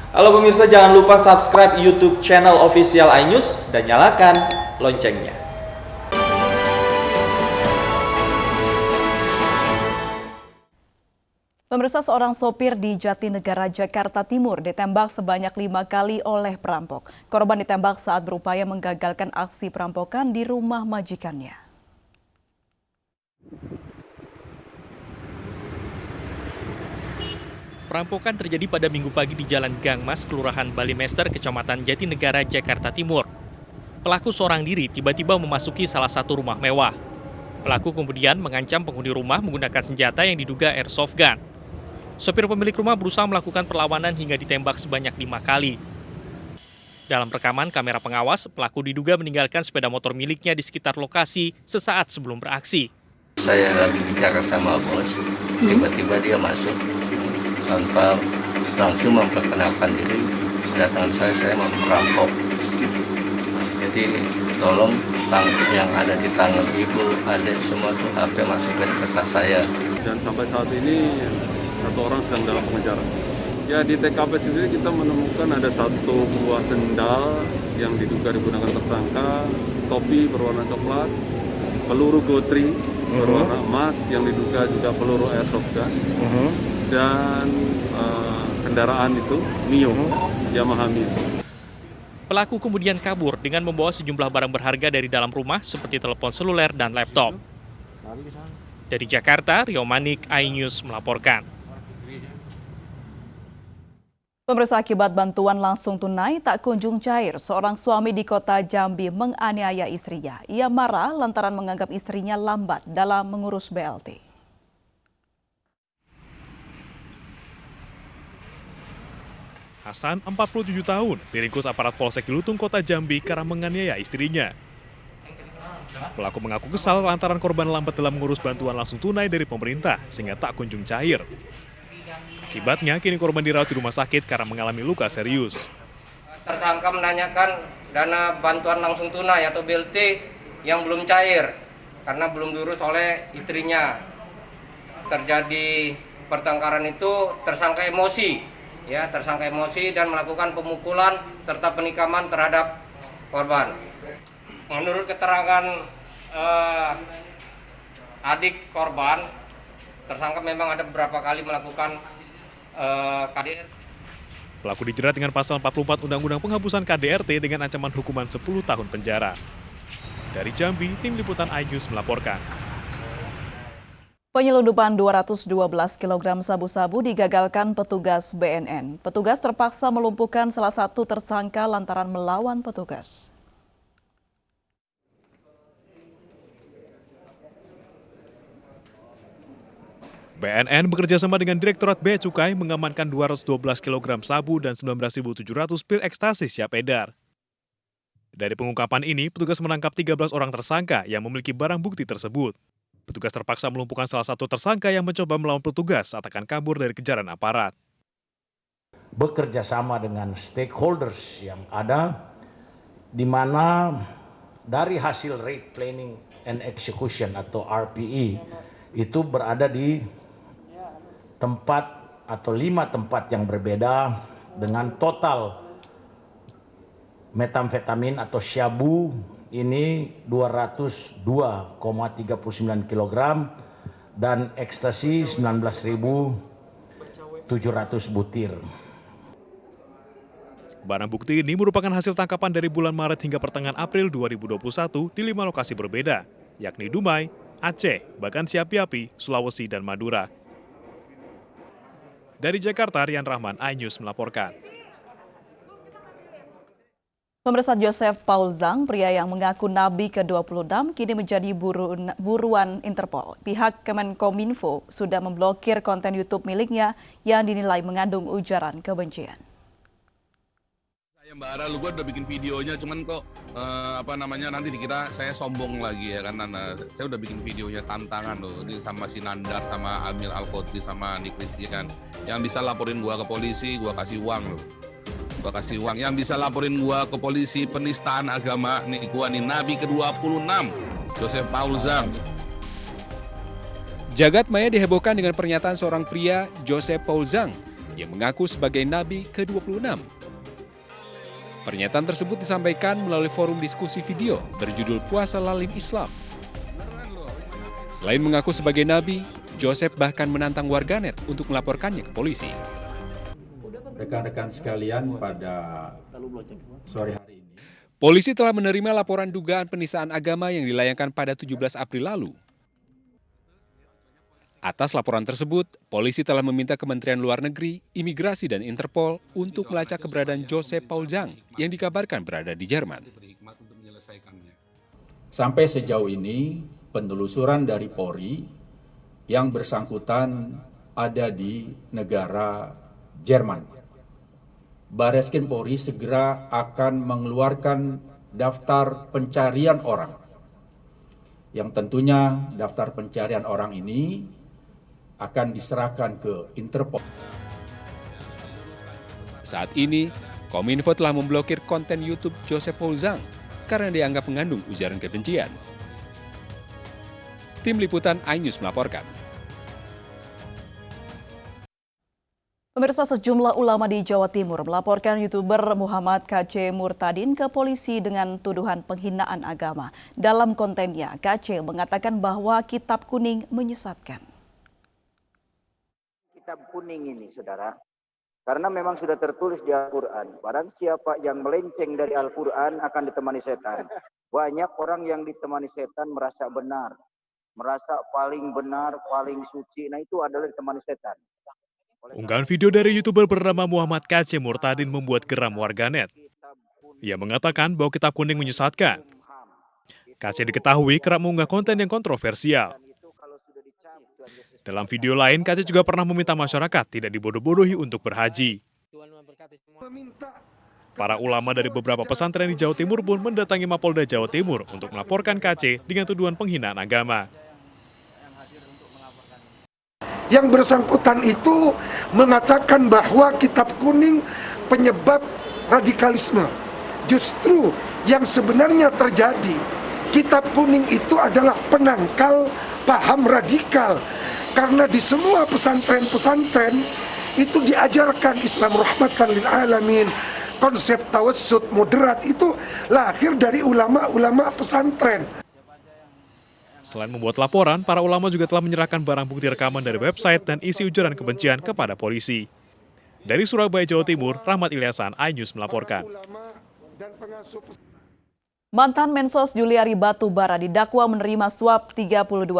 Halo pemirsa, jangan lupa subscribe YouTube channel official iNews dan nyalakan loncengnya. Pemirsa, seorang sopir di Jatinegara, Jakarta Timur ditembak sebanyak 5 kali oleh perampok. Korban ditembak saat berupaya menggagalkan aksi perampokan di rumah majikannya. Perampokan terjadi pada Minggu pagi di Jalan Gang Mas, Kelurahan Balimester, Kecamatan Jatinegara, Jakarta Timur. Pelaku seorang diri tiba-tiba memasuki salah satu rumah mewah. Pelaku kemudian mengancam penghuni rumah menggunakan senjata yang diduga airsoft gun. Sopir pemilik rumah berusaha melakukan perlawanan hingga ditembak sebanyak 5 kali. Dalam rekaman kamera pengawas, pelaku diduga meninggalkan sepeda motor miliknya di sekitar lokasi sesaat sebelum beraksi. Saya lagi bicara sama bos, tiba-tiba dia masuk tanpa langsung memperkenalkan diri, kedatangan saya mau merampok. Jadi tolong yang ada di tangan ibu, adik, semua tuh HP masukkan ke tas saya. Dan sampai saat ini satu orang sedang dalam pengejaran. Ya, di TKP sendiri kita menemukan ada satu buah sendal yang diduga digunakan tersangka, topi berwarna coklat, peluru gotri berwarna emas yang diduga juga peluru airsoft gun, dan kendaraan itu Mio, Yamaha Mio. Pelaku kemudian kabur dengan membawa sejumlah barang berharga dari dalam rumah seperti telepon seluler dan laptop. Dari Jakarta, Rio Manik, iNews melaporkan. Pemirsa, akibat bantuan langsung tunai tak kunjung cair, seorang suami di kota Jambi menganiaya istrinya. Ia marah lantaran menganggap istrinya lambat dalam mengurus BLT. Hasan, 47 tahun, diringkus aparat Polsek Lutung, Kota Jambi karena menganiaya istrinya. Pelaku mengaku kesal lantaran korban lambat dalam mengurus bantuan langsung tunai dari pemerintah sehingga tak kunjung cair. Akibatnya, kini korban dirawat di rumah sakit karena mengalami luka serius. Tersangka menanyakan dana bantuan langsung tunai atau BLT yang belum cair karena belum diurus oleh istrinya. Terjadi pertengkaran itu tersangka emosi, dan melakukan pemukulan serta penikaman terhadap korban. Menurut keterangan adik korban, tersangka memang ada beberapa kali melakukan KDR. Pelaku dijerat dengan pasal 44 Undang-Undang Penghapusan KDRT dengan ancaman hukuman 10 tahun penjara. Dari Jambi, tim liputan iNews melaporkan. Penyelundupan 212 kg sabu-sabu digagalkan petugas BNN. Petugas terpaksa melumpuhkan salah satu tersangka lantaran melawan petugas. BNN bekerjasama dengan Direktorat Bea Cukai mengamankan 212 kg sabu dan 19.700 pil ekstasi siap edar. Dari pengungkapan ini, petugas menangkap 13 orang tersangka yang memiliki barang bukti tersebut. Petugas terpaksa melumpuhkan salah satu tersangka yang mencoba melawan petugas saat akan kabur dari kejaran aparat. Bekerja sama dengan stakeholders yang ada, di mana dari hasil rate planning and execution atau RPE itu berada di tempat atau 5 tempat yang berbeda dengan total metamfetamin atau syabu ini 202,39 kg dan ekstasi 19.700 butir. Barang bukti ini merupakan hasil tangkapan dari bulan Maret hingga pertengahan April 2021 di 5 lokasi berbeda, yakni Dumai, Aceh, bahkan Siapi-Api, Sulawesi, dan Madura. Dari Jakarta, Rian Rahman, iNews melaporkan. Pemirsa, Joseph Paul Zhang, pria yang mengaku nabi ke-26, kini menjadi buruan Interpol. Pihak Kemenkominfo sudah memblokir konten YouTube miliknya yang dinilai mengandung ujaran kebencian. Ya Mbak Ara, lu gue udah bikin videonya, cuman kok nanti dikira saya sombong lagi ya kan. Saya udah bikin videonya tantangan loh, ini sama si Nandar, sama Amil Alkotri, sama Andi Christian. Yang bisa laporin gua ke polisi, gua kasih uang loh. Gua kasih uang. Yang bisa laporin gua ke polisi penistaan agama, nih gua nih Nabi ke-26, Joseph Paul Zhang. Jagat maya dihebohkan dengan pernyataan seorang pria, Joseph Paul Zhang, yang mengaku sebagai Nabi ke-26. Pernyataan tersebut disampaikan melalui forum diskusi video berjudul Puasa Lalim Islam. Selain mengaku sebagai Nabi, Joseph bahkan menantang warganet untuk melaporkannya ke polisi. Rekan-rekan sekalian, pada sore hari ini, Polisi telah menerima laporan dugaan penistaan agama yang dilayangkan pada 17 April lalu. Atas laporan tersebut, polisi telah meminta Kementerian Luar Negeri, Imigrasi, dan Interpol untuk melacak keberadaan Joseph Paul Zhang yang dikabarkan berada di Jerman. sampai sejauh ini penelusuran dari Polri yang bersangkutan ada di negara Jerman. Bareskrim Polri segera akan mengeluarkan daftar pencarian orang. Yang tentunya daftar pencarian orang ini akan diserahkan ke Interpol. Saat ini, Kominfo telah memblokir konten YouTube Joseph Paul Zhang karena dianggap mengandung ujaran kebencian. Tim Liputan iNews melaporkan. Pemirsa, sejumlah ulama di Jawa Timur melaporkan YouTuber Muhammad KC Murtadin ke polisi dengan tuduhan penghinaan agama. Dalam kontennya, KC mengatakan bahwa kitab kuning menyesatkan. Kitab kuning ini, saudara, karena memang sudah tertulis di Al-Quran, barang siapa yang melenceng dari Al-Quran akan ditemani setan. Banyak orang yang ditemani setan merasa benar, merasa paling benar, paling suci, nah itu adalah ditemani setan. Unggahan video dari YouTuber bernama Muhammad KC Murtadin membuat geram warganet. Ia mengatakan bahwa kitab kuning menyesatkan. KC diketahui kerap mengunggah konten yang kontroversial. Dalam video lain, KC juga pernah meminta masyarakat tidak dibodoh-bodohi untuk berhaji. Para ulama dari beberapa pesantren di Jawa Timur pun mendatangi Mapolda Jawa Timur untuk melaporkan KC dengan tuduhan penghinaan agama. Yang bersangkutan itu mengatakan bahwa kitab kuning penyebab radikalisme. Justru yang sebenarnya terjadi, kitab kuning itu adalah penangkal paham radikal. Karena di semua pesantren-pesantren itu diajarkan Islam rahmatan lil alamin. Konsep tawassut moderat itu lahir dari ulama-ulama pesantren. Selain membuat laporan, para ulama juga telah menyerahkan barang bukti rekaman dari website dan isi ujaran kebencian kepada polisi. Dari Surabaya, Jawa Timur, Rahmat Ilyasan, iNews melaporkan. Mantan Mensos Juliari Batubara didakwa menerima suap 32,4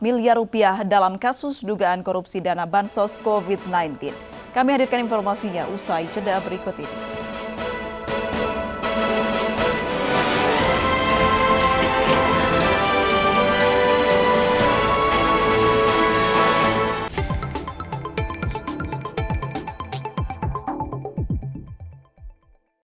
miliar rupiah dalam kasus dugaan korupsi dana bansos COVID-19. Kami hadirkan informasinya usai jeda berikut ini.